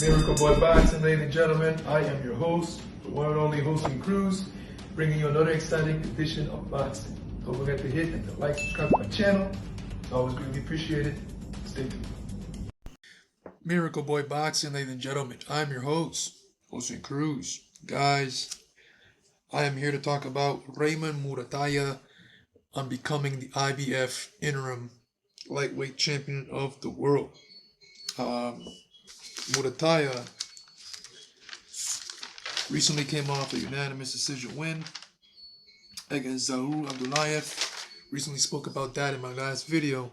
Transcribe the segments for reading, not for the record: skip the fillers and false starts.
Miracle Boy Boxing, ladies and gentlemen. I am your host, the one and only hosting Cruz, bringing you another exciting edition of boxing. Don't forget to hit and to like, subscribe to my channel. It's always greatly appreciated. Stay tuned. Miracle Boy Boxing, ladies and gentlemen. I'm your host, hosting Cruz. Guys, I am here to talk about Raymond Muratalla on becoming the IBF interim lightweight champion of the world. Muratalla recently came off a unanimous decision win against Zahoud Abdullayev. Recently spoke about that in my last video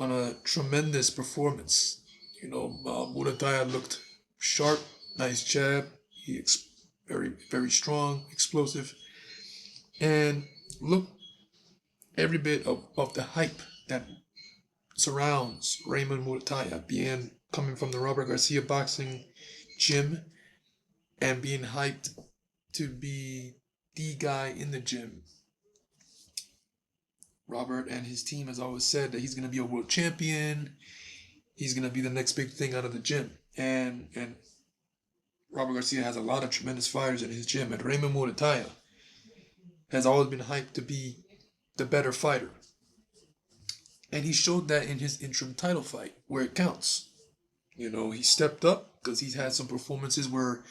on a tremendous performance. Muratalla looked sharp, nice jab. Very strong, explosive, and look every bit of the hype that surrounds Raymond Muratalla, coming from the Robert Garcia boxing gym and being hyped to be the guy in the gym. Robert and his team has always said that he's going to be a world champion. He's going to be the next big thing out of the gym. And Robert Garcia has a lot of tremendous fighters in his gym. And Raymond Muratalla has always been hyped to be the better fighter. And he showed that in his interim title fight, where it counts. He stepped up because he's had some performances where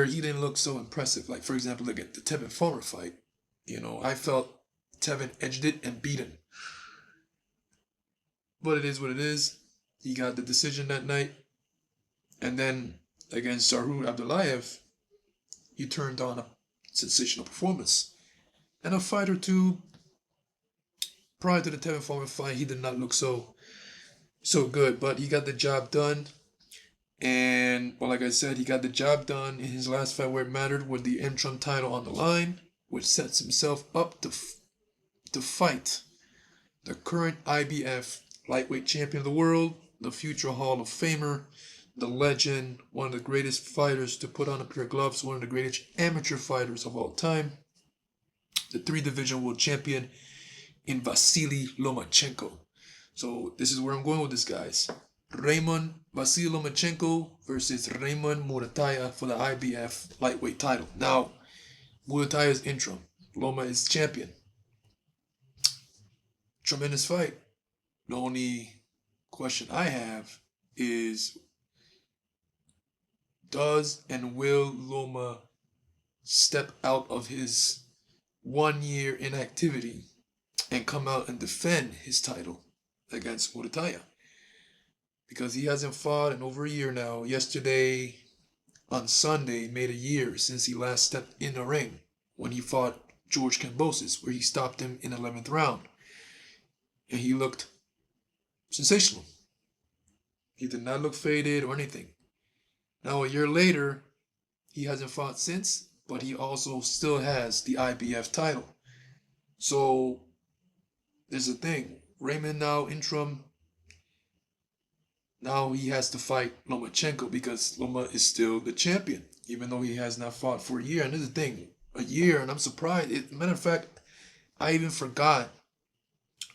he didn't look so impressive. Like, for example, look at the Tevin Farmer fight. I felt Tevin edged it and beat him. But it is what it is. He got the decision that night. And then against Zahoud Abdullayev, he turned on a sensational performance. And a fight or two prior to the Tevin Farmer fight, he did not look so good, but he got the job done. And, well, like I said, he got the job done in his last fight where it mattered, with the interim title on the line, which sets himself up to fight the current IBF lightweight champion of the world, the future Hall of Famer, the legend, one of the greatest fighters to put on a pair of gloves, one of the greatest amateur fighters of all time, the 3-division world champion in Vasly Lomachenko. So this is where I'm going with this, guys. Vasily Lomachenko versus Raymond Muratalla for the IBF lightweight title. Now, Muratalla is interim. Loma is champion. Tremendous fight. The only question I have is, does and will Loma step out of his 1-year inactivity and come out and defend his title against Muratalla? Because he hasn't fought in over a year now. Yesterday, on Sunday, made a year since he last stepped in the ring when he fought George Kambosos, where he stopped him in the 11th round. And he looked sensational. He did not look faded or anything. Now, a year later, he hasn't fought since, but he also still has the IBF title. So, there's a thing. Raymond now interim. Now he has to fight Lomachenko because Loma is still the champion, even though he has not fought for a year. And this is the thing, a year, and I'm surprised. Matter of fact, I even forgot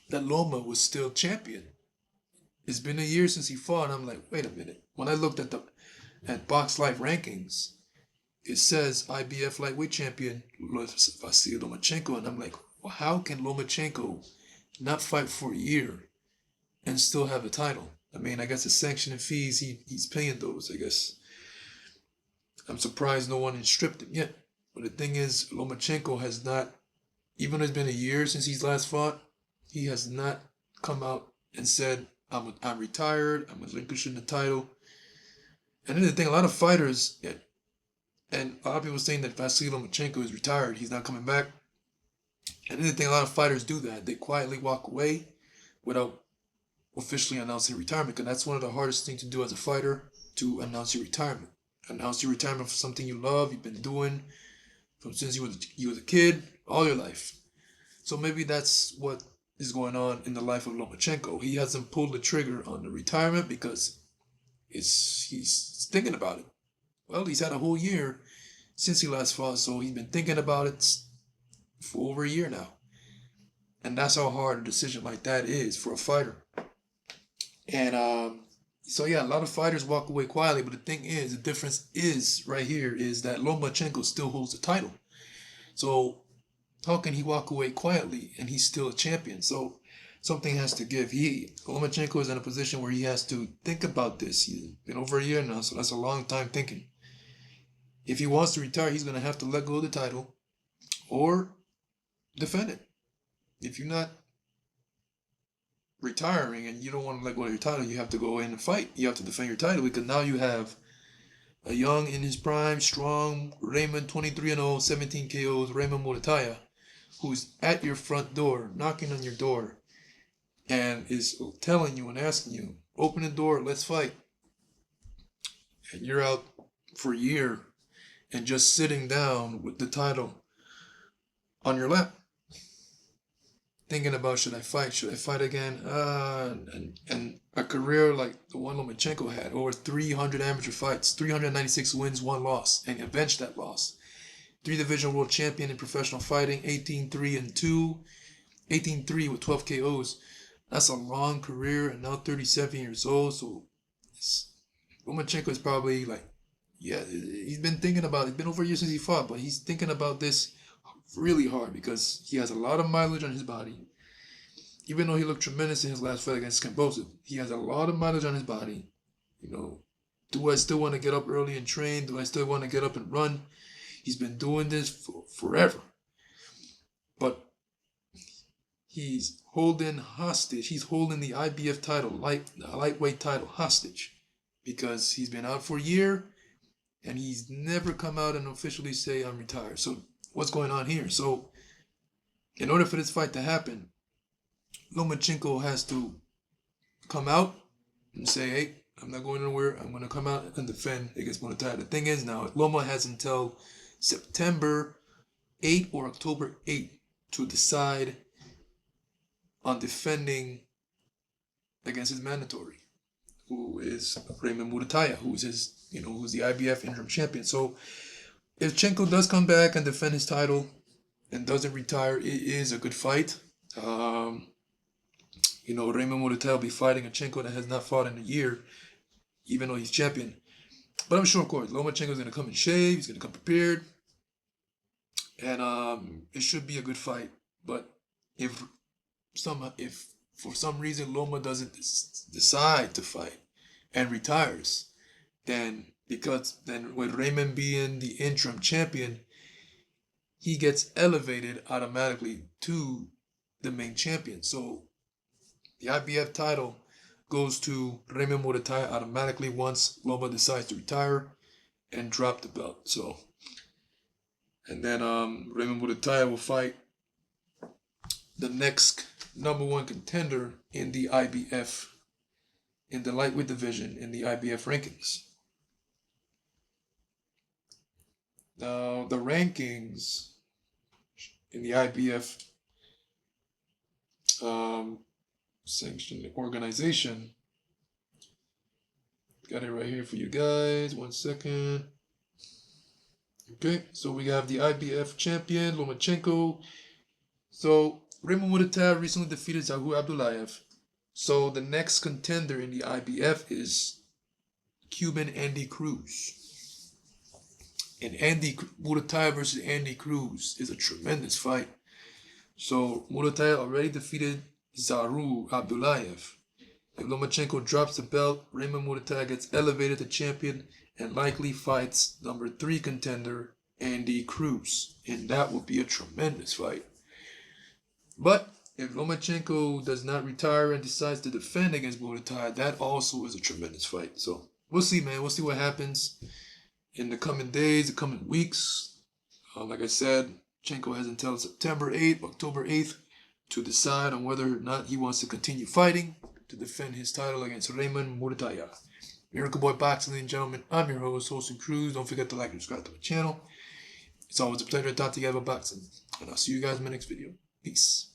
that Loma was still champion. It's been a year since he fought, and I'm like, wait a minute. When I looked at Box Life rankings, it says IBF lightweight champion Vasily Lomachenko, and I'm like, well, how can Lomachenko not fight for a year and still have a title? I guess the sanctioning fees, he's paying those, I guess. I'm surprised no one has stripped him yet. But the thing is, Lomachenko has not, even though it's been a year since he's last fought, he has not come out and said, I'm retired, I'm relinquishing the title. And then the thing, a lot of fighters, and a lot of people saying that Vasily Lomachenko is retired, he's not coming back. And then the thing, a lot of fighters do that. They quietly walk away without officially announcing retirement, because that's one of the hardest things to do as a fighter, to announce your retirement. Announce your retirement for something you love, you've been doing since you was a kid, all your life. So maybe that's what is going on in the life of Lomachenko. He hasn't pulled the trigger on the retirement because he's thinking about it. Well, he's had a whole year since he last fought, so he's been thinking about it for over a year now. And that's how hard a decision like that is for a fighter. And So yeah, a lot of fighters walk away quietly, but the thing is, the difference is right here is that Lomachenko still holds the title. So how can he walk away quietly and he's still a champion? So something has to give. Lomachenko is in a position where he has to think about this. He's been over a year now, so that's a long time thinking. If he wants to retire, he's gonna have to let go of the title or defend it. If you're not retiring and you don't want to let go of your title, you have to go in and fight. You have to defend your title because now you have a young, in his prime, strong Raymond, 23-0, 17 KOs, Raymond Muratalla, who's at your front door, knocking on your door, and is telling you and asking you, open the door, let's fight. And you're out for a year and just sitting down with the title on your lap, thinking about, should I fight? Should I fight again? And a career like the one Lomachenko had, over 300 amateur fights, 396 wins, 1 loss, and avenged that loss. 3-division world champion in professional fighting, 18-3-2, 18-3 with 12 KOs. That's a long career, and now 37 years old. So Lomachenko is probably like, yeah, he's been thinking about it. It's been over a year since he fought, but he's thinking about this really hard because he has a lot of mileage on his body. Even though he looked tremendous in his last fight against Cambosa, he has a lot of mileage on his body. You know, do I still want to get up early and train? Do I still want to get up and run? He's been doing this for forever. But he's holding hostage. He's holding the IBF title, lightweight title, hostage because he's been out for a year and he's never come out and officially say, I'm retired. So what's going on here? So in order for this fight to happen, Lomachenko has to come out and say, hey, I'm not going anywhere. I'm going to come out and defend against Muratalla. The thing is now, Loma has until September 8th or October 8th to decide on defending against his mandatory, who is Raymond Muratalla, who's the IBF interim champion. So if Chenko does come back and defend his title and doesn't retire, it is a good fight. Raymond Muratalla will be fighting a Chenko that has not fought in a year, even though he's champion. But I'm sure, of course, Lomachenko is going to come in shape. He's going to come prepared. And it should be a good fight. But if for some reason Loma doesn't decide to fight and retires, then with Raymond being the interim champion, he gets elevated automatically to the main champion. So the IBF title goes to Raymond Muratalla automatically once Loma decides to retire and drop the belt. So, and then Raymond Muratalla will fight the next #1 contender in the IBF, in the lightweight division, in the IBF rankings. Now, the rankings in the IBF sanctioned organization, got it right here for you guys. 1 second. Okay, so we have the IBF champion, Lomachenko. So Raymond Muratalla recently defeated Zahour Abdullayev. So the next contender in the IBF is Cuban Andy Cruz. And Muratalla versus Andy Cruz is a tremendous fight. So Muratalla already defeated Zahour Abdullayev. If Lomachenko drops the belt, Raymond Muratalla gets elevated to champion and likely fights #3 contender Andy Cruz. And that would be a tremendous fight. But if Lomachenko does not retire and decides to defend against Muratalla, that also is a tremendous fight. So we'll see, man. We'll see what happens in the coming days, the coming weeks. Like I said, Chenko has until September 8th, October 8th to decide on whether or not he wants to continue fighting to defend his title against Raymond Muratalla. Miracle Boy Boxing, ladies and gentlemen, I'm your host, Holson Cruz. Don't forget to like and subscribe to my channel. It's always a pleasure to talk to you about boxing. And I'll see you guys in my next video. Peace.